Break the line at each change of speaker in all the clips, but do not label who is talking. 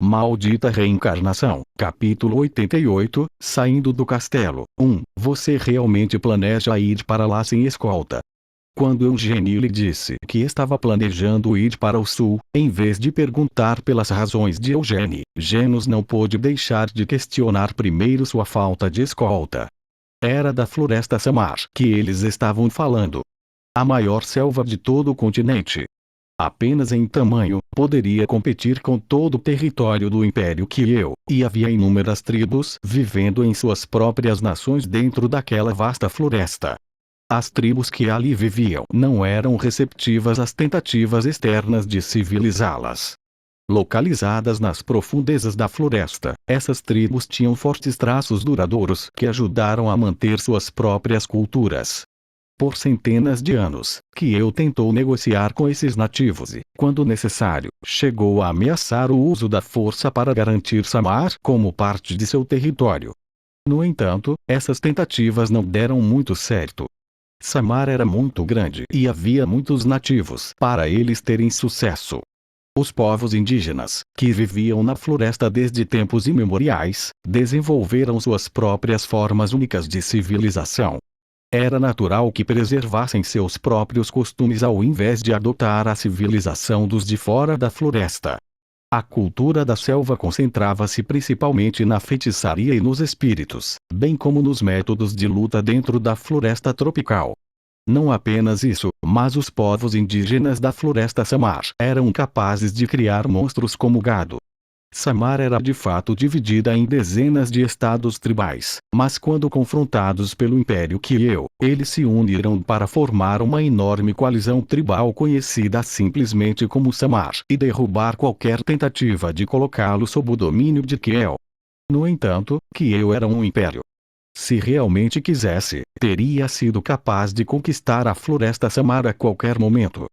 Maldita reencarnação. Capítulo 88, Saindo do castelo. 1. Você realmente planeja ir para lá sem escolta? Quando Eugênio lhe disse que estava planejando ir para o sul, em vez de perguntar pelas razões de Eugênio, Genos não pôde deixar de questionar primeiro sua falta de escolta. Era da Floresta Samar que eles estavam falando. A maior selva de todo o continente. Apenas em tamanho, poderia competir com todo o território do Império Kieu, e havia inúmeras tribos vivendo em suas próprias nações dentro daquela vasta floresta. As tribos que ali viviam não eram receptivas às tentativas externas de civilizá-las. Localizadas nas profundezas da floresta, essas tribos tinham fortes traços duradouros que ajudaram a manter suas próprias culturas. Por centenas de anos, Kieu tentou negociar com esses nativos e, quando necessário, chegou a ameaçar o uso da força para garantir Samar como parte de seu território. No entanto, essas tentativas não deram muito certo. Samar era muito grande e havia muitos nativos para eles terem sucesso. Os povos indígenas, que viviam na floresta desde tempos imemoriais, desenvolveram suas próprias formas únicas de civilização. Era natural que preservassem seus próprios costumes ao invés de adotar a civilização dos de fora da floresta. A cultura da selva concentrava-se principalmente na feitiçaria e nos espíritos, bem como nos métodos de luta dentro da floresta tropical. Não apenas isso, mas os povos indígenas da Floresta Samar eram capazes de criar monstros como gado. Samar era de fato dividida em dezenas de estados tribais, mas quando confrontados pelo Império Kieu, eles se uniram para formar uma enorme coalizão tribal conhecida simplesmente como Samar e derrubar qualquer tentativa de colocá-lo sob o domínio de Kieu. No entanto, Kieu era um império. Se realmente quisesse, teria sido capaz de conquistar a Floresta Samar a qualquer momento.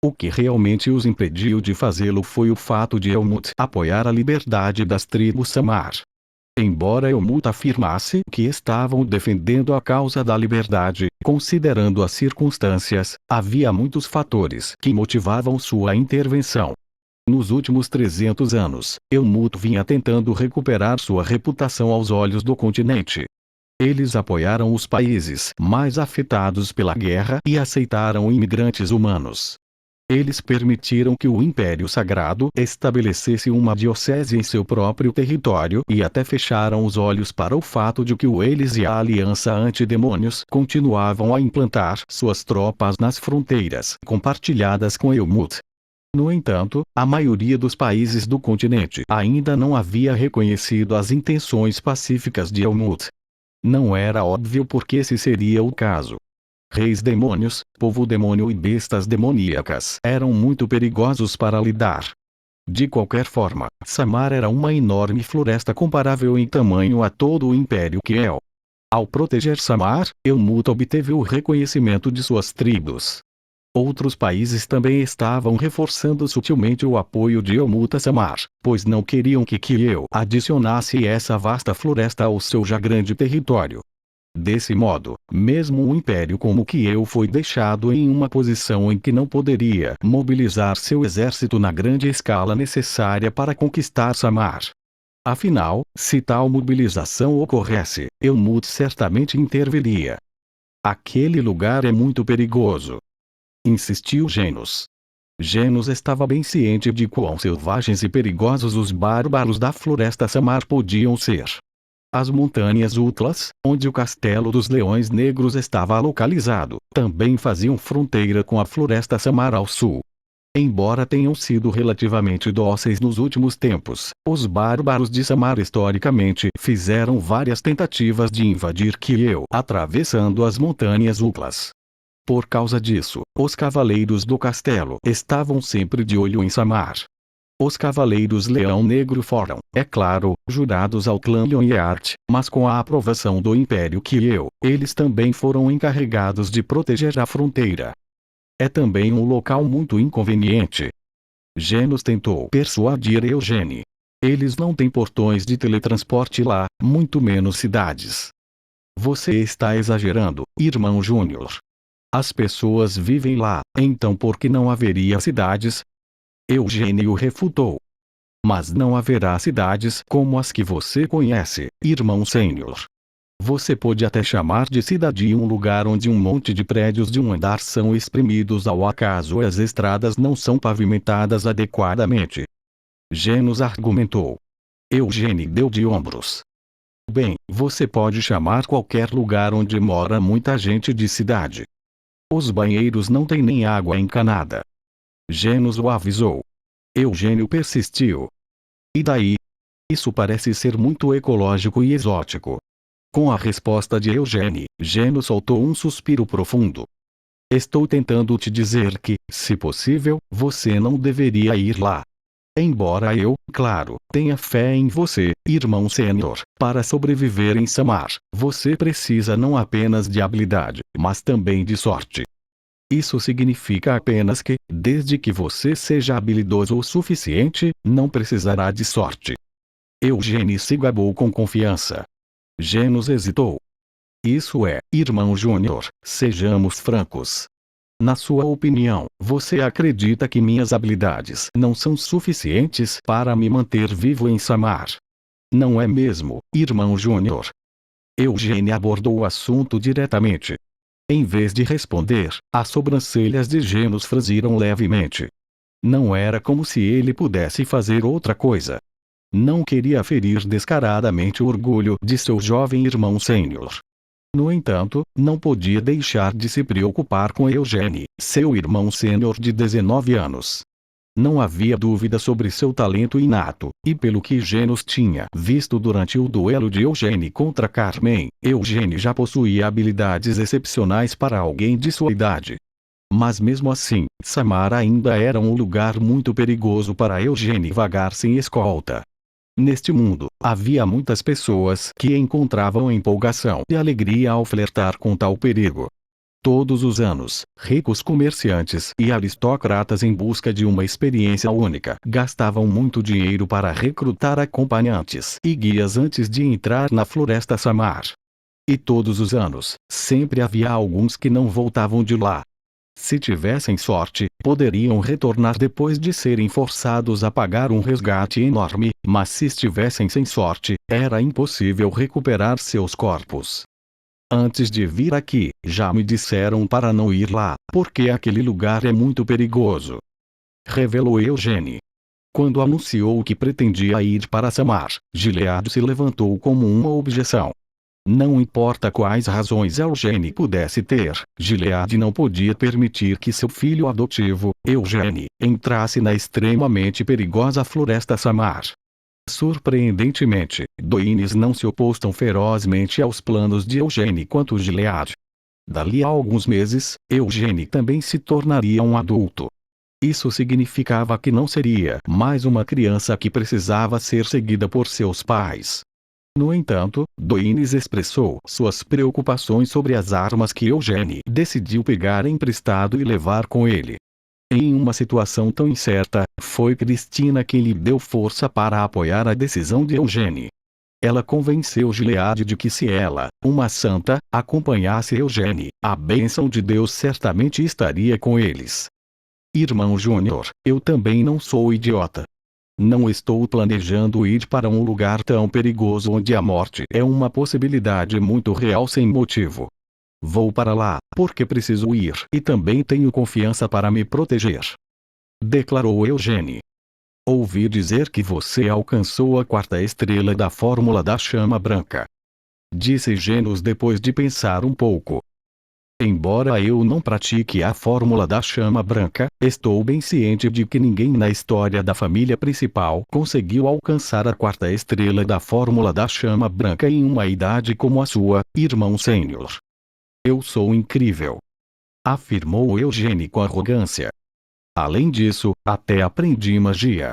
O que realmente os impediu de fazê-lo foi o fato de Elmut apoiar a liberdade das tribos Samar. Embora Elmut afirmasse que estavam defendendo a causa da liberdade, considerando as circunstâncias, havia muitos fatores que motivavam sua intervenção. Nos últimos 300 anos, Elmut vinha tentando recuperar sua reputação aos olhos do continente. Eles apoiaram os países mais afetados pela guerra e aceitaram imigrantes humanos. Eles permitiram que o Império Sagrado estabelecesse uma diocese em seu próprio território e até fecharam os olhos para o fato de que eles e a Aliança Antidemônios continuavam a implantar suas tropas nas fronteiras compartilhadas com Elmut. No entanto, a maioria dos países do continente ainda não havia reconhecido as intenções pacíficas de Elmut. Não era óbvio porque esse seria o caso. Reis demônios, povo demônio e bestas demoníacas eram muito perigosos para lidar. De qualquer forma, Samar era uma enorme floresta comparável em tamanho a todo o Império Kieu. Ao proteger Samar, Elmut obteve o reconhecimento de suas tribos. Outros países também estavam reforçando sutilmente o apoio de Elmut a Samar, pois não queriam que Kieu adicionasse essa vasta floresta ao seu já grande território. Desse modo, mesmo um império como Kieu foi deixado em uma posição em que não poderia mobilizar seu exército na grande escala necessária para conquistar Samar. Afinal, se tal mobilização ocorresse, Elmut certamente interviria. Aquele lugar é muito perigoso, insistiu Genos. Genos estava bem ciente de quão selvagens e perigosos os bárbaros da Floresta Samar podiam ser. As montanhas Utlas, onde o Castelo dos Leões Negros estava localizado, também faziam fronteira com a Floresta Samar ao sul. Embora tenham sido relativamente dóceis nos últimos tempos, os bárbaros de Samar historicamente fizeram várias tentativas de invadir Kieu atravessando as montanhas Utlas. Por causa disso, os cavaleiros do castelo estavam sempre de olho em Samar. Os Cavaleiros Leão Negro foram, é claro, jurados ao clã Lionheart, mas com a aprovação do Império Kieu, eles também foram encarregados de proteger a fronteira. É também um local muito inconveniente. Genos tentou persuadir Eugênio. Eles não têm portões de teletransporte lá, muito menos cidades. Você está exagerando, irmão Júnior. As pessoas vivem lá, então por que não haveria cidades? Eugênio refutou. Mas não haverá cidades como as que você conhece, irmão sênior. Você pode até chamar de cidade um lugar onde um monte de prédios de um andar são espremidos ao acaso e as estradas não são pavimentadas adequadamente. Genos argumentou. Eugênio deu de ombros. Bem, você pode chamar qualquer lugar onde mora muita gente de cidade. Os banheiros não têm nem água encanada. Genos o avisou. Eugênio persistiu. E daí? Isso parece ser muito ecológico e exótico. Com a resposta de Eugênio, Geno soltou um suspiro profundo. Estou tentando te dizer que, se possível, você não deveria ir lá. Embora eu, claro, tenha fé em você, irmão sênior, para sobreviver em Samar, você precisa não apenas de habilidade, mas também de sorte. Isso significa apenas que, desde que você seja habilidoso o suficiente, não precisará de sorte. Eugênio se gabou com confiança. Genos hesitou. Isso é, irmão Júnior, sejamos francos. Na sua opinião, você acredita que minhas habilidades não são suficientes para me manter vivo em Samar? Não é mesmo, irmão Júnior? Eugênio abordou o assunto diretamente. Em vez de responder, as sobrancelhas de Genos franziram levemente. Não era como se ele pudesse fazer outra coisa. Não queria ferir descaradamente o orgulho de seu jovem irmão sênior. No entanto, não podia deixar de se preocupar com Eugênio, seu irmão sênior de 19 anos. Não havia dúvida sobre seu talento inato, e pelo que Genos tinha visto durante o duelo de Eugênio contra Carmen, Eugênio já possuía habilidades excepcionais para alguém de sua idade. Mas mesmo assim, Samar ainda era um lugar muito perigoso para Eugênio vagar sem escolta. Neste mundo, havia muitas pessoas que encontravam empolgação e alegria ao flertar com tal perigo. Todos os anos, ricos comerciantes e aristocratas em busca de uma experiência única gastavam muito dinheiro para recrutar acompanhantes e guias antes de entrar na floresta Samar. E todos os anos, sempre havia alguns que não voltavam de lá. Se tivessem sorte, poderiam retornar depois de serem forçados a pagar um resgate enorme, mas se estivessem sem sorte, era impossível recuperar seus corpos. Antes de vir aqui, já me disseram para não ir lá, porque aquele lugar é muito perigoso. Revelou Eugênio. Quando anunciou que pretendia ir para Samar, Gilead se levantou como uma objeção. Não importa quais razões Eugênio pudesse ter, Gilead não podia permitir que seu filho adotivo, Eugênio, entrasse na extremamente perigosa floresta Samar. Surpreendentemente, Doines não se opôs tão ferozmente aos planos de Eugênio quanto Gilead. Dali a alguns meses, Eugênio também se tornaria um adulto. Isso significava que não seria mais uma criança que precisava ser seguida por seus pais. No entanto, Doines expressou suas preocupações sobre as armas que Eugênio decidiu pegar emprestado e levar com ele. Em uma situação tão incerta, foi Cristina quem lhe deu força para apoiar a decisão de Eugênio. Ela convenceu Gilead de que se ela, uma santa, acompanhasse Eugênio, a bênção de Deus certamente estaria com eles. Irmão Júnior, eu também não sou idiota. Não estou planejando ir para um lugar tão perigoso onde a morte é uma possibilidade muito real sem motivo. Vou para lá, porque preciso ir e também tenho confiança para me proteger. Declarou Eugênio. Ouvi dizer que você alcançou a 4ª estrela da Fórmula da Chama Branca. Disse Genos depois de pensar um pouco. Embora eu não pratique a Fórmula da Chama Branca, estou bem ciente de que ninguém na história da família principal conseguiu alcançar a 4ª estrela da Fórmula da Chama Branca em uma idade como a sua, irmão sênior. Eu sou incrível. Afirmou Eugênio com arrogância. Além disso, até aprendi magia.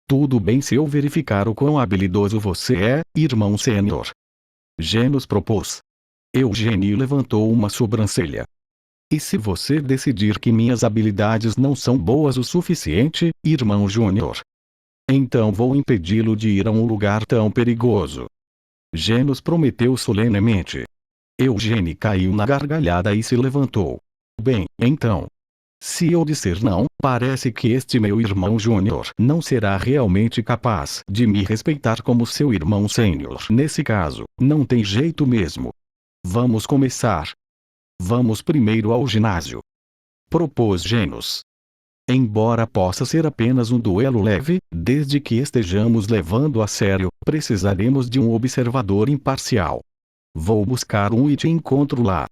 Tudo bem se eu verificar o quão habilidoso você é, irmão sênior. Genos propôs. Eugênio levantou uma sobrancelha. E se você decidir que minhas habilidades não são boas o suficiente, irmão Júnior? Então vou impedi-lo de ir a um lugar tão perigoso. Genos prometeu solenemente. Eugênio caiu na gargalhada e se levantou. Bem, então. Se eu disser não, parece que este meu irmão júnior não será realmente capaz de me respeitar como seu irmão sênior. Nesse caso, não tem jeito mesmo. Vamos começar. Vamos primeiro ao ginásio, propôs Genos. Embora possa ser apenas um duelo leve, desde que estejamos levando a sério, precisaremos de um observador imparcial. Vou buscar um e te encontro lá.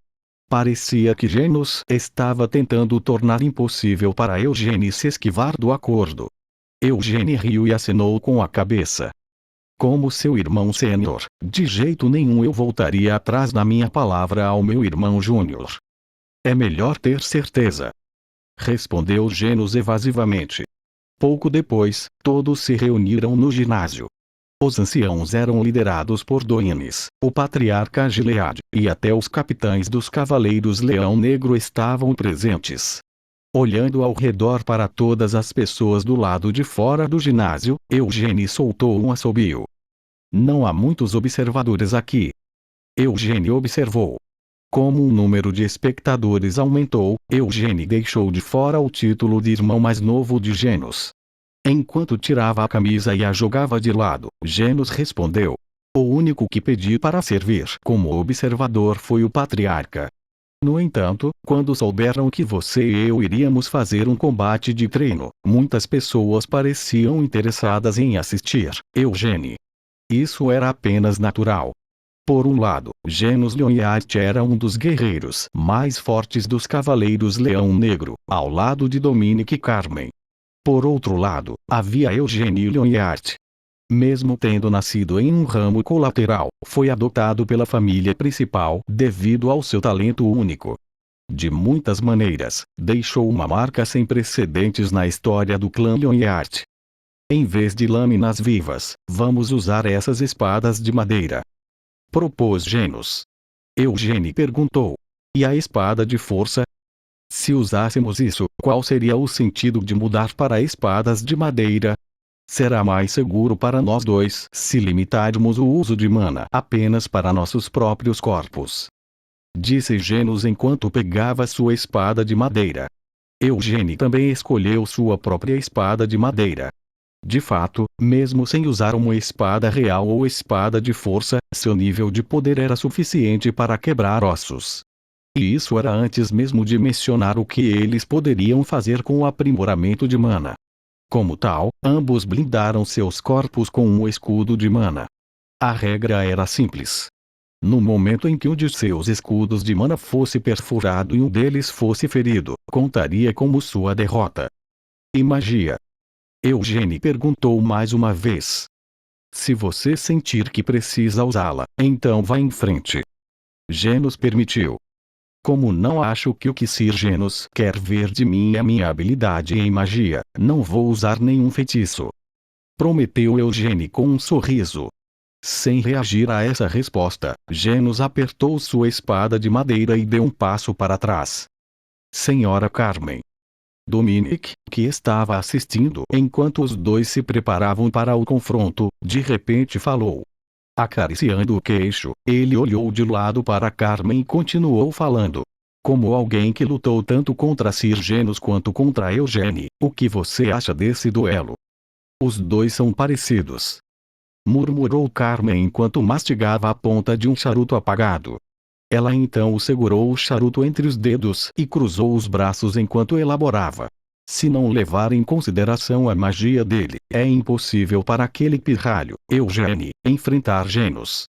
Parecia que Genos estava tentando tornar impossível para Eugênio se esquivar do acordo. Eugênio riu e acenou com a cabeça. Como seu irmão sênior, de jeito nenhum eu voltaria atrás da minha palavra ao meu irmão júnior. É melhor ter certeza, respondeu Genos evasivamente. Pouco depois, todos se reuniram no ginásio. Os anciãos eram liderados por Doines, o patriarca Gilead, e até os capitães dos Cavaleiros Leão Negro estavam presentes. Olhando ao redor para todas as pessoas do lado de fora do ginásio, Eugênio soltou um assobio. Não há muitos observadores aqui. Eugênio observou. Como o número de espectadores aumentou, Eugênio deixou de fora o título de irmão mais novo de Genos. Enquanto tirava a camisa e a jogava de lado, Genos respondeu. O único que pedi para servir como observador foi o patriarca. No entanto, quando souberam que você e eu iríamos fazer um combate de treino, muitas pessoas pareciam interessadas em assistir, Eugênio. Isso era apenas natural. Por um lado, Genos Leonhardt era um dos guerreiros mais fortes dos Cavaleiros Leão Negro, ao lado de Dominic e Carmen. Por outro lado, havia Eugênio Leonhardt. Mesmo tendo nascido em um ramo colateral, foi adotado pela família principal devido ao seu talento único. De muitas maneiras, deixou uma marca sem precedentes na história do clã Leonhardt. Em vez de lâminas vivas, vamos usar essas espadas de madeira, propôs Genos. Eugênio perguntou. E a espada de força? Se usássemos isso, qual seria o sentido de mudar para espadas de madeira? Será mais seguro para nós dois se limitarmos o uso de mana apenas para nossos próprios corpos, disse Genos enquanto pegava sua espada de madeira. Eugênio também escolheu sua própria espada de madeira. De fato, mesmo sem usar uma espada real ou espada de força, seu nível de poder era suficiente para quebrar ossos. E isso era antes mesmo de mencionar o que eles poderiam fazer com o aprimoramento de mana. Como tal, ambos blindaram seus corpos com um escudo de mana. A regra era simples. No momento em que um de seus escudos de mana fosse perfurado e um deles fosse ferido, contaria como sua derrota. E magia? Eugênio perguntou mais uma vez. Se você sentir que precisa usá-la, então vá em frente. Genos permitiu. Como não acho que o que Sir Genos quer ver de mim é minha habilidade em magia, não vou usar nenhum feitiço, prometeu Eugênio com um sorriso. Sem reagir a essa resposta, Genos apertou sua espada de madeira e deu um passo para trás. Senhora Carmen. Dominic, que estava assistindo enquanto os dois se preparavam para o confronto, de repente falou. Acariciando o queixo, ele olhou de lado para Carmen e continuou falando. Como alguém que lutou tanto contra Sir Genos quanto contra Eugênio, o que você acha desse duelo? Os dois são parecidos, murmurou Carmen enquanto mastigava a ponta de um charuto apagado. Ela então segurou o charuto entre os dedos e cruzou os braços enquanto elaborava. Se não levar em consideração a magia dele, é impossível para aquele pirralho, Eugênio, enfrentar Genos.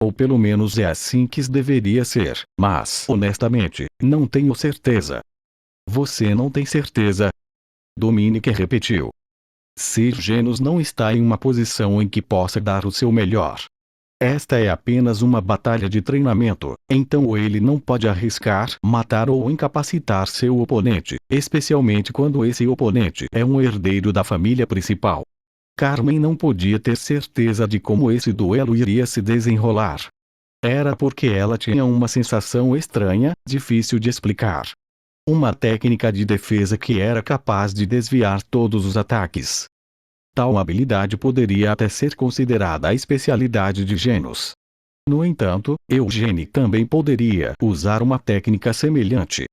Ou pelo menos é assim que deveria ser, mas, honestamente, não tenho certeza. Você não tem certeza? Dominic repetiu. Sir Genos não está em uma posição em que possa dar o seu melhor. Esta é apenas uma batalha de treinamento, então ele não pode arriscar matar ou incapacitar seu oponente, especialmente quando esse oponente é um herdeiro da família principal. Carmen não podia ter certeza de como esse duelo iria se desenrolar. Era porque ela tinha uma sensação estranha, difícil de explicar. Uma técnica de defesa que era capaz de desviar todos os ataques. Tal habilidade poderia até ser considerada a especialidade de Genos. No entanto, Eugênio também poderia usar uma técnica semelhante.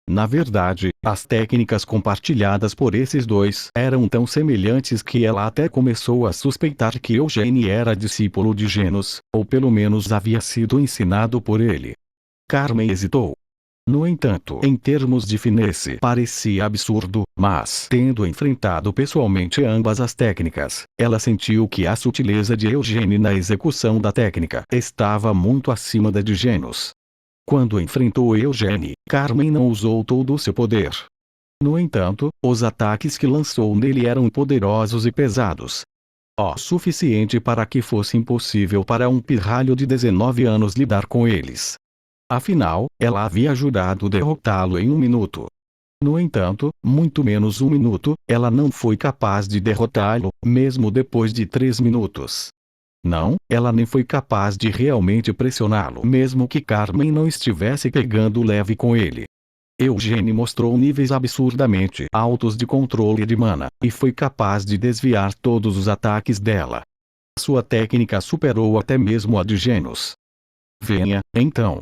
Na verdade, as técnicas compartilhadas por esses dois eram tão semelhantes que ela até começou a suspeitar que Eugênio era discípulo de Genos, ou pelo menos havia sido ensinado por ele. Carmen hesitou. No entanto, em termos de finesse, parecia absurdo, mas, tendo enfrentado pessoalmente ambas as técnicas, ela sentiu que a sutileza de Eugênio na execução da técnica estava muito acima da de Genos. Quando enfrentou Eugênio, Carmen não usou todo o seu poder. No entanto, os ataques que lançou nele eram poderosos e pesados. O suficiente para que fosse impossível para um pirralho de 19 anos lidar com eles. Afinal, ela havia ajudado derrotá-lo em 1 minuto. No entanto, muito menos 1 minuto, ela não foi capaz de derrotá-lo, mesmo depois de 3 minutos. Não, ela nem foi capaz de realmente pressioná-lo, mesmo que Carmen não estivesse pegando leve com ele. Eugênio mostrou níveis absurdamente altos de controle de mana, e foi capaz de desviar todos os ataques dela. Sua técnica superou até mesmo a de Genos. Venha, então.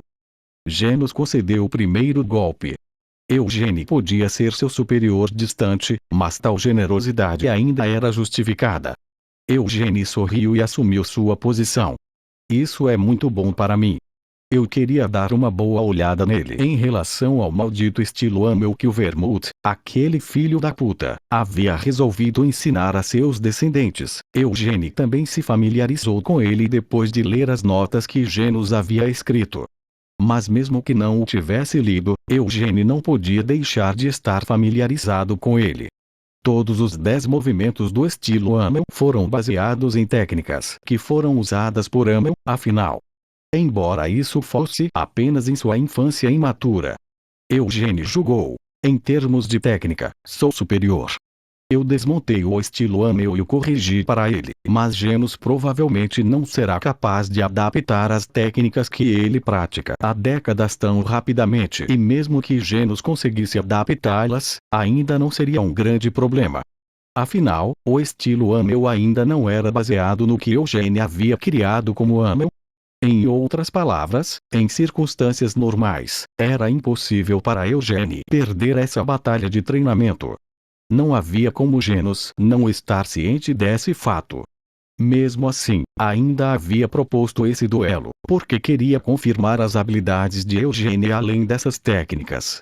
Genos concedeu o primeiro golpe. Eugênio podia ser seu superior distante, mas tal generosidade ainda era justificada. Eugênio sorriu e assumiu sua posição. Isso é muito bom para mim. Eu queria dar uma boa olhada nele em relação ao maldito estilo Amel que o Vermouth, aquele filho da puta, havia resolvido ensinar a seus descendentes. Eugênio também se familiarizou com ele depois de ler as notas que Genos havia escrito. Mas mesmo que não o tivesse lido, Eugênio não podia deixar de estar familiarizado com ele. Todos os 10 movimentos do estilo Amel foram baseados em técnicas que foram usadas por Amel, afinal. Embora isso fosse apenas em sua infância imatura. Eugênio julgou. Em termos de técnica, sou superior. Eu desmontei o estilo Amel e o corrigi para ele, mas Genos provavelmente não será capaz de adaptar as técnicas que ele pratica há décadas tão rapidamente. E mesmo que Genos conseguisse adaptá-las, ainda não seria um grande problema. Afinal, o estilo Amel ainda não era baseado no que Eugênio havia criado como Amel. Em outras palavras, em circunstâncias normais, era impossível para Eugênio perder essa batalha de treinamento. Não havia como Genos não estar ciente desse fato. Mesmo assim, ainda havia proposto esse duelo, porque queria confirmar as habilidades de Eugênio além dessas técnicas.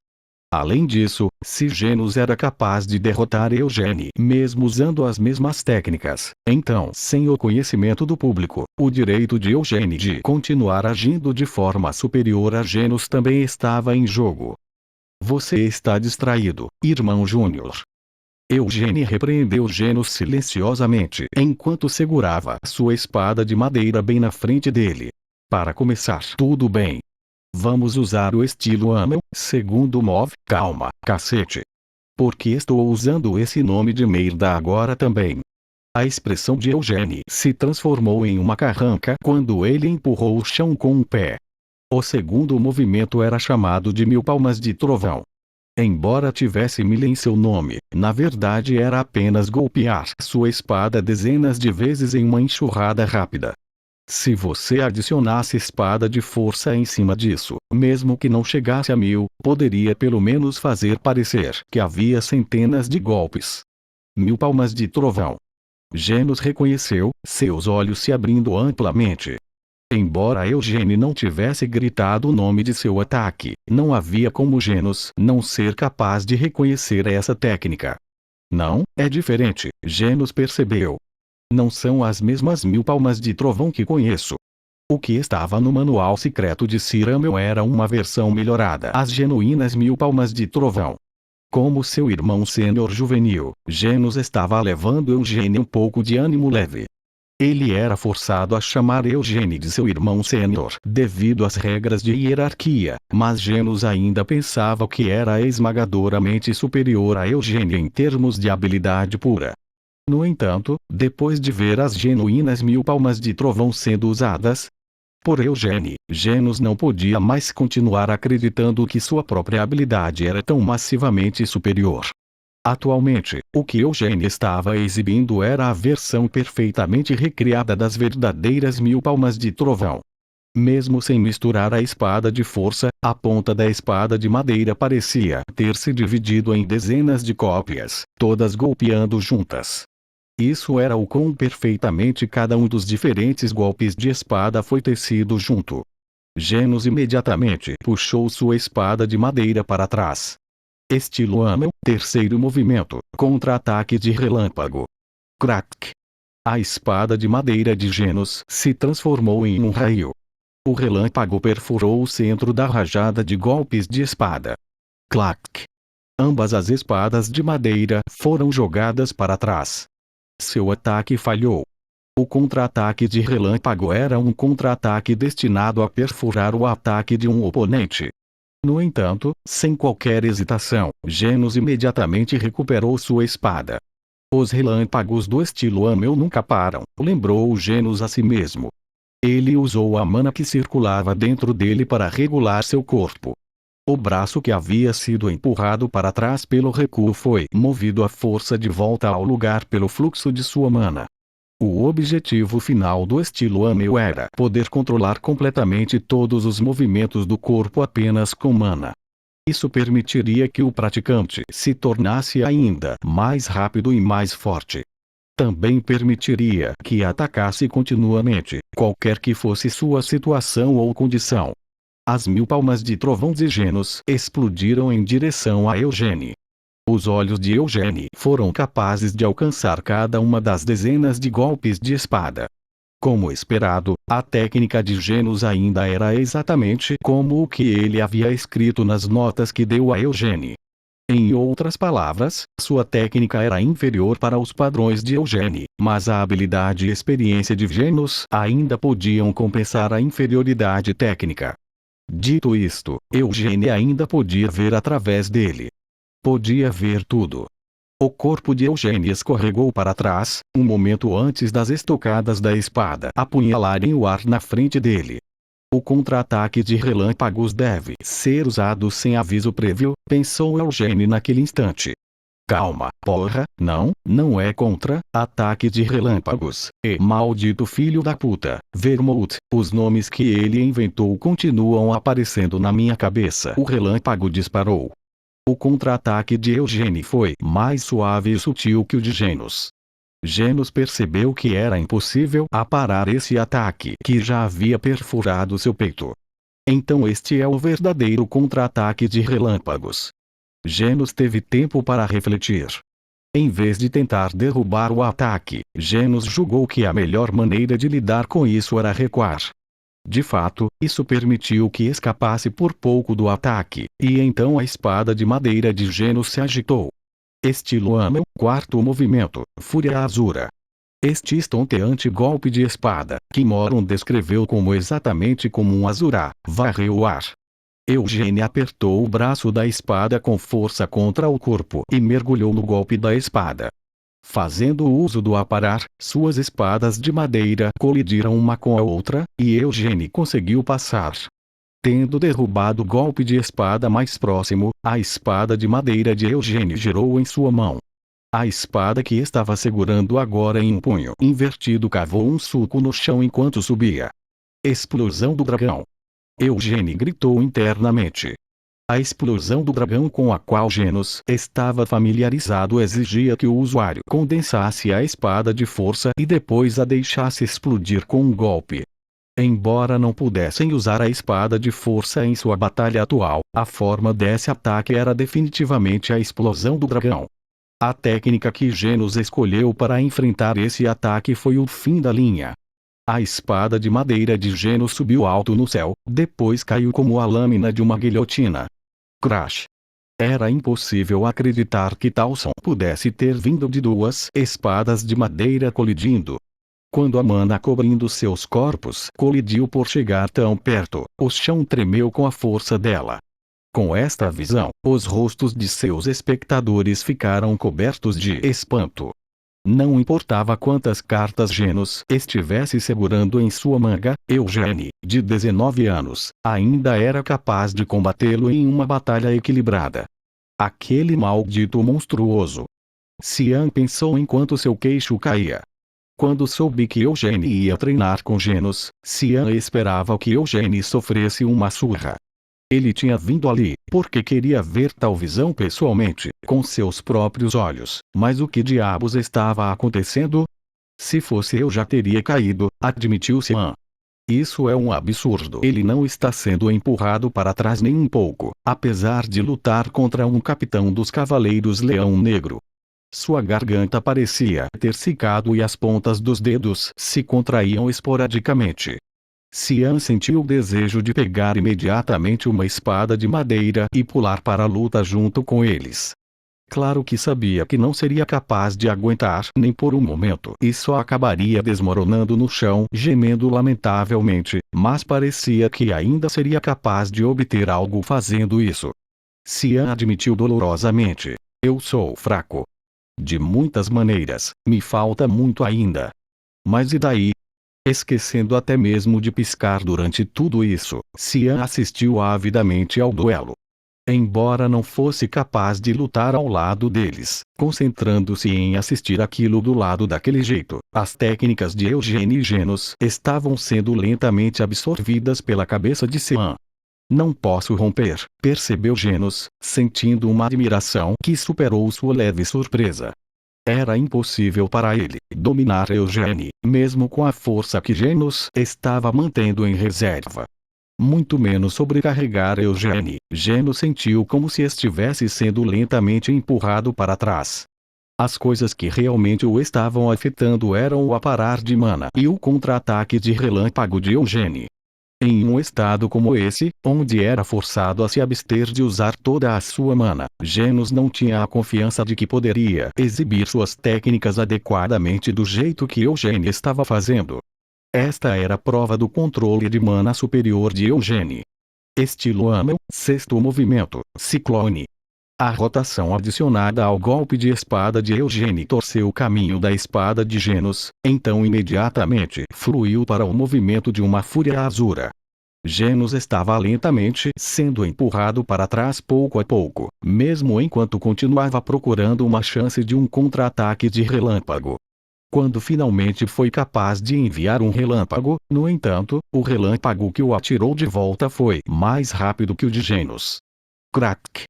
Além disso, se Genos era capaz de derrotar Eugênio mesmo usando as mesmas técnicas, então, sem o conhecimento do público, o direito de Eugênio de continuar agindo de forma superior a Genos também estava em jogo. Você está distraído, irmão Júnior. Eugênio repreendeu Genos silenciosamente enquanto segurava sua espada de madeira bem na frente dele. Para começar tudo bem. Vamos usar o estilo Amel, segundo Move. Calma, cacete. Por que estou usando esse nome de merda agora também? A expressão de Eugênio se transformou em uma carranca quando ele empurrou o chão com um pé. O segundo movimento era chamado de 1000 palmas de trovão. Embora tivesse 1000 em seu nome, na verdade era apenas golpear sua espada dezenas de vezes em uma enxurrada rápida. Se você adicionasse espada de força em cima disso, mesmo que não chegasse a 1000, poderia pelo menos fazer parecer que havia centenas de golpes. 1000 palmas de trovão. Genos reconheceu, seus olhos se abrindo amplamente. Embora Eugênio não tivesse gritado o nome de seu ataque, não havia como Genos não ser capaz de reconhecer essa técnica. Não, é diferente, Genos percebeu. Não são as mesmas 1000 palmas de trovão que conheço. O que estava no manual secreto de Sir Amel era uma versão melhorada. As genuínas 1000 palmas de trovão. Como seu irmão sênior juvenil, Genos estava levando Eugênio um pouco de ânimo leve. Ele era forçado a chamar Eugênio de seu irmão sênior devido às regras de hierarquia, mas Genos ainda pensava que era esmagadoramente superior a Eugênio em termos de habilidade pura. No entanto, depois de ver as genuínas 1000 palmas de trovão sendo usadas por Eugênio, Genos não podia mais continuar acreditando que sua própria habilidade era tão massivamente superior. Atualmente, o que Eugênio estava exibindo era a versão perfeitamente recriada das verdadeiras 1000 palmas de trovão. Mesmo sem misturar a espada de força, a ponta da espada de madeira parecia ter se dividido em dezenas de cópias, todas golpeando juntas. Isso era o quão perfeitamente cada um dos diferentes golpes de espada foi tecido junto. Genos imediatamente puxou sua espada de madeira para trás. Estilo Amel, terceiro movimento, contra-ataque de relâmpago. Crack! A espada de madeira de Genos se transformou em um raio. O relâmpago perfurou o centro da rajada de golpes de espada. Clac! Ambas as espadas de madeira foram jogadas para trás. Seu ataque falhou. O contra-ataque de relâmpago era um contra-ataque destinado a perfurar o ataque de um oponente. No entanto, sem qualquer hesitação, Genos imediatamente recuperou sua espada. Os relâmpagos do estilo Amel nunca param, lembrou Genos a si mesmo. Ele usou a mana que circulava dentro dele para regular seu corpo. O braço que havia sido empurrado para trás pelo recuo foi movido à força de volta ao lugar pelo fluxo de sua mana. O objetivo final do estilo Amel era poder controlar completamente todos os movimentos do corpo apenas com mana. Isso permitiria que o praticante se tornasse ainda mais rápido e mais forte. Também permitiria que atacasse continuamente, qualquer que fosse sua situação ou condição. As 1000 palmas de trovão de Genos explodiram em direção a Eugene. Os olhos de Eugene foram capazes de alcançar cada uma das dezenas de golpes de espada. Como esperado, a técnica de Genos ainda era exatamente como o que ele havia escrito nas notas que deu a Eugene. Em outras palavras, sua técnica era inferior para os padrões de Eugene, mas a habilidade e experiência de Genos ainda podiam compensar a inferioridade técnica. Dito isto, Eugene ainda podia ver através dele. Podia ver tudo. O corpo de Eugene escorregou para trás, um momento antes das estocadas da espada apunhalarem o ar na frente dele. O contra-ataque de relâmpagos deve ser usado sem aviso prévio, pensou Eugene naquele instante. Calma, porra, não é contra-ataque de relâmpagos, e maldito filho da puta, Vermouth, os nomes que ele inventou continuam aparecendo na minha cabeça. O relâmpago disparou. O contra-ataque de Eugene foi mais suave e sutil que o de Genos. Genos percebeu que era impossível parar esse ataque que já havia perfurado seu peito. Então este é o verdadeiro contra-ataque de relâmpagos. Genos teve tempo para refletir. Em vez de tentar derrubar o ataque, Genos julgou que a melhor maneira de lidar com isso era recuar. De fato, isso permitiu que escapasse por pouco do ataque, e então a espada de madeira de Genos se agitou. Estilo Amel, quarto movimento, Fúria Azura. Este estonteante golpe de espada, que Moron descreveu como exatamente como um azurá, varreu o ar. Eugene apertou o braço da espada com força contra o corpo e mergulhou no golpe da espada. Fazendo uso do aparar, suas espadas de madeira colidiram uma com a outra, e Eugene conseguiu passar. Tendo derrubado o golpe de espada mais próximo, a espada de madeira de Eugene girou em sua mão. A espada que estava segurando agora em um punho invertido cavou um sulco no chão enquanto subia. Explosão do dragão. Eugene gritou internamente. A explosão do dragão com a qual Genos estava familiarizado exigia que o usuário condensasse a espada de força e depois a deixasse explodir com um golpe. Embora não pudessem usar a espada de força em sua batalha atual, a forma desse ataque era definitivamente a explosão do dragão. A técnica que Genos escolheu para enfrentar esse ataque foi o fim da linha. A espada de madeira de Genos subiu alto no céu, depois caiu como a lâmina de uma guilhotina. Crash! Era impossível acreditar que tal som pudesse ter vindo de duas espadas de madeira colidindo. Quando a mana cobrindo seus corpos colidiu por chegar tão perto, o chão tremeu com a força dela. Com esta visão, os rostos de seus espectadores ficaram cobertos de espanto. Não importava quantas cartas Genos estivesse segurando em sua manga, Eugene, de 19 anos, ainda era capaz de combatê-lo em uma batalha equilibrada. Aquele maldito monstruoso! Cian pensou enquanto seu queixo caía. Quando soube que Eugênio ia treinar com Genos, Cian esperava que Eugênio sofresse uma surra. Ele tinha vindo ali, porque queria ver tal visão pessoalmente, com seus próprios olhos, mas o que diabos estava acontecendo? Se fosse eu já teria caído, admitiu Cian. Isso é um absurdo. Ele não está sendo empurrado para trás nem um pouco, apesar de lutar contra um capitão dos Cavaleiros Leão Negro. Sua garganta parecia ter secado e as pontas dos dedos se contraíam esporadicamente. Cian sentiu o desejo de pegar imediatamente uma espada de madeira e pular para a luta junto com eles. Claro que sabia que não seria capaz de aguentar nem por um momento e só acabaria desmoronando no chão gemendo lamentavelmente, mas parecia que ainda seria capaz de obter algo fazendo isso. Cian admitiu dolorosamente: eu sou fraco. De muitas maneiras, me falta muito ainda. Mas e daí? Esquecendo até mesmo de piscar durante tudo isso, Cian assistiu avidamente ao duelo. Embora não fosse capaz de lutar ao lado deles, concentrando-se em assistir aquilo do lado daquele jeito, as técnicas de Eugênio e Genos estavam sendo lentamente absorvidas pela cabeça de Cian. Não posso romper, percebeu Genos, sentindo uma admiração que superou sua leve surpresa. Era impossível para ele dominar Eugênio, mesmo com a força que Genos estava mantendo em reserva. Muito menos sobrecarregar Eugênio. Genos sentiu como se estivesse sendo lentamente empurrado para trás. As coisas que realmente o estavam afetando eram o aparar de mana e o contra-ataque de relâmpago de Eugênio. Em um estado como esse, onde era forçado a se abster de usar toda a sua mana, Genos não tinha a confiança de que poderia exibir suas técnicas adequadamente do jeito que Eugênio estava fazendo. Esta era a prova do controle de mana superior de Eugênio. Estilo Amel, sexto movimento, Ciclone. A rotação adicionada ao golpe de espada de Eugênio torceu o caminho da espada de Genos, então imediatamente fluiu para o movimento de uma fúria azura. Genos estava lentamente sendo empurrado para trás pouco a pouco, mesmo enquanto continuava procurando uma chance de um contra-ataque de relâmpago. Quando finalmente foi capaz de enviar um relâmpago, no entanto, o relâmpago que o atirou de volta foi mais rápido que o de Genos. Crack!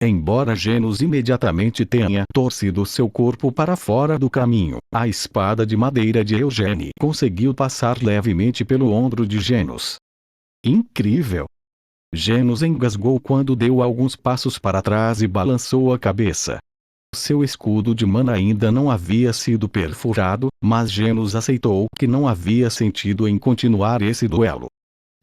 Embora Genos imediatamente tenha torcido seu corpo para fora do caminho, a espada de madeira de Eugênio conseguiu passar levemente pelo ombro de Genos. Incrível! Genos engasgou quando deu alguns passos para trás e balançou a cabeça. Seu escudo de mana ainda não havia sido perfurado, mas Genos aceitou que não havia sentido em continuar esse duelo.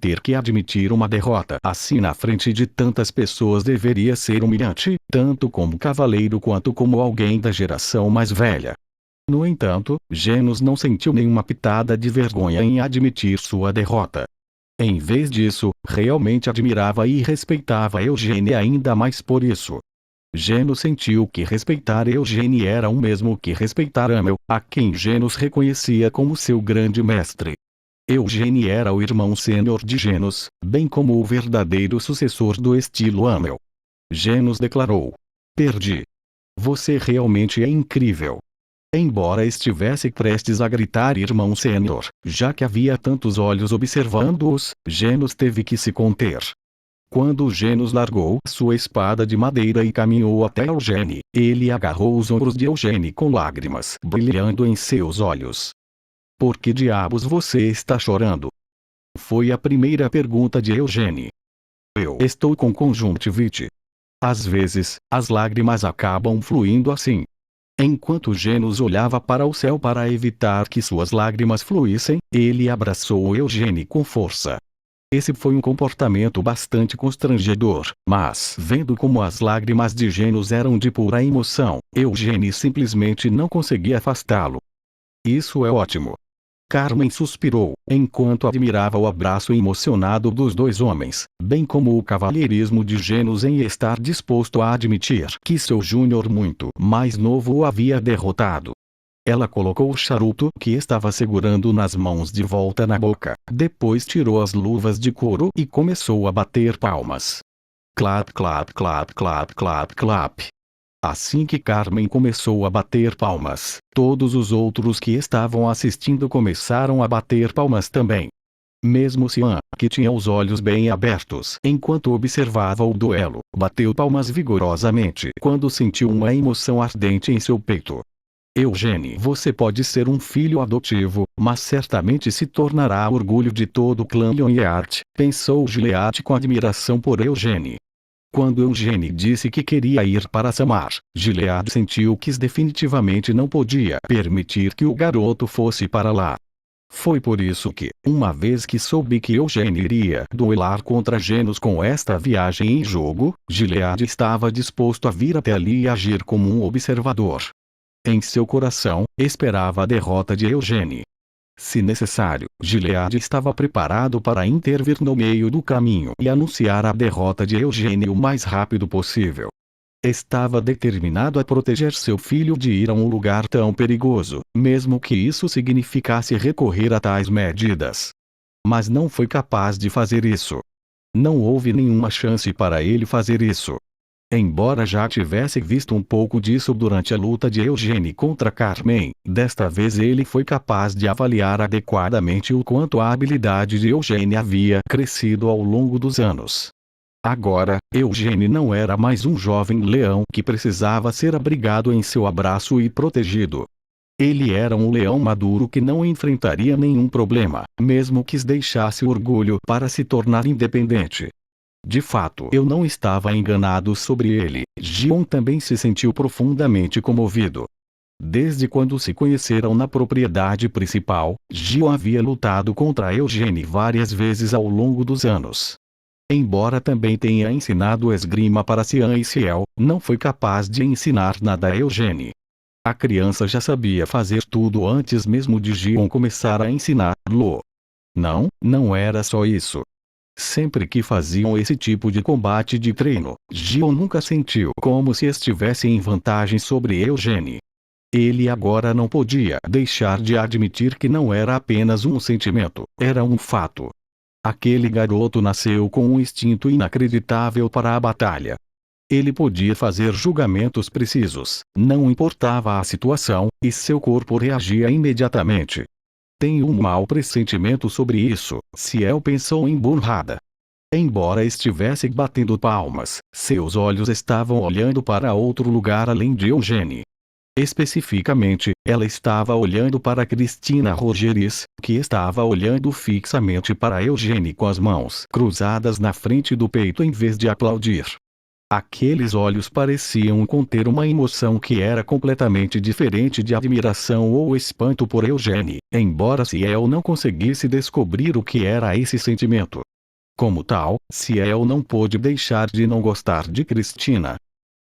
Ter que admitir uma derrota assim na frente de tantas pessoas deveria ser humilhante, tanto como cavaleiro quanto como alguém da geração mais velha. No entanto, Genos não sentiu nenhuma pitada de vergonha em admitir sua derrota. Em vez disso, realmente admirava e respeitava Eugênio ainda mais por isso. Genos sentiu que respeitar Eugênio era o mesmo que respeitar Amel, a quem Genos reconhecia como seu grande mestre. Eugênio era o irmão sênior de Genos, bem como o verdadeiro sucessor do estilo Amel. Genos declarou: perdi. Você realmente é incrível. Embora estivesse prestes a gritar irmão sênior, já que havia tantos olhos observando-os, Genos teve que se conter. Quando Genos largou sua espada de madeira e caminhou até Eugênio, ele agarrou os ombros de Eugênio com lágrimas brilhando em seus olhos. Por que diabos você está chorando? Foi a primeira pergunta de Eugênio. Eu estou com conjuntivite. Às vezes, as lágrimas acabam fluindo assim. Enquanto Genos olhava para o céu para evitar que suas lágrimas fluíssem, ele abraçou Eugênio com força. Esse foi um comportamento bastante constrangedor, mas vendo como as lágrimas de Genos eram de pura emoção, Eugênio simplesmente não conseguia afastá-lo. Isso é ótimo. Carmen suspirou, enquanto admirava o abraço emocionado dos dois homens, bem como o cavalheirismo de Genos em estar disposto a admitir que seu júnior muito mais novo o havia derrotado. Ela colocou o charuto que estava segurando nas mãos de volta na boca, depois tirou as luvas de couro e começou a bater palmas. Clap, clap, clap, clap, clap, clap. Assim que Carmen começou a bater palmas, todos os outros que estavam assistindo começaram a bater palmas também. Mesmo Cian, que tinha os olhos bem abertos enquanto observava o duelo, bateu palmas vigorosamente quando sentiu uma emoção ardente em seu peito. Eugênie, você pode ser um filho adotivo, mas certamente se tornará orgulho de todo o clã Lyonheart, pensou Gilead com admiração por Eugênie. Quando Eugênie disse que queria ir para Samar, Gilead sentiu que definitivamente não podia permitir que o garoto fosse para lá. Foi por isso que, uma vez que soube que Eugênie iria duelar contra Genos com esta viagem em jogo, Gilead estava disposto a vir até ali e agir como um observador. Em seu coração, esperava a derrota de Eugênie. Se necessário, Gilead estava preparado para intervir no meio do caminho e anunciar a derrota de Eugênie o mais rápido possível. Estava determinado a proteger seu filho de ir a um lugar tão perigoso, mesmo que isso significasse recorrer a tais medidas. Mas não foi capaz de fazer isso. Não houve nenhuma chance para ele fazer isso. Embora já tivesse visto um pouco disso durante a luta de Eugênie contra Carmen, desta vez ele foi capaz de avaliar adequadamente o quanto a habilidade de Eugênie havia crescido ao longo dos anos. Agora, Eugênie não era mais um jovem leão que precisava ser abrigado em seu abraço e protegido. Ele era um leão maduro que não enfrentaria nenhum problema, mesmo que deixasse o orgulho para se tornar independente. De fato, eu não estava enganado sobre ele. Gion também se sentiu profundamente comovido. Desde quando se conheceram na propriedade principal, Gion havia lutado contra Eugênie várias vezes ao longo dos anos. Embora também tenha ensinado esgrima para Cian e Ciel, não foi capaz de ensinar nada a Eugênie. A criança já sabia fazer tudo antes mesmo de Gion começar a ensiná-lo. Não era só isso. Sempre que faziam esse tipo de combate de treino, Gion nunca sentiu como se estivesse em vantagem sobre Eugênie. Ele agora não podia deixar de admitir que não era apenas um sentimento, era um fato. Aquele garoto nasceu com um instinto inacreditável para a batalha. Ele podia fazer julgamentos precisos, não importava a situação, e seu corpo reagia imediatamente. Tenho um mau pressentimento sobre isso, Ciel pensou emburrada. Embora estivesse batendo palmas, seus olhos estavam olhando para outro lugar além de Eugênie. Especificamente, ela estava olhando para Cristina Rogeris, que estava olhando fixamente para Eugênie com as mãos cruzadas na frente do peito em vez de aplaudir. Aqueles olhos pareciam conter uma emoção que era completamente diferente de admiração ou espanto por Eugênie, embora Ciel não conseguisse descobrir o que era esse sentimento. Como tal, Ciel não pôde deixar de não gostar de Cristina.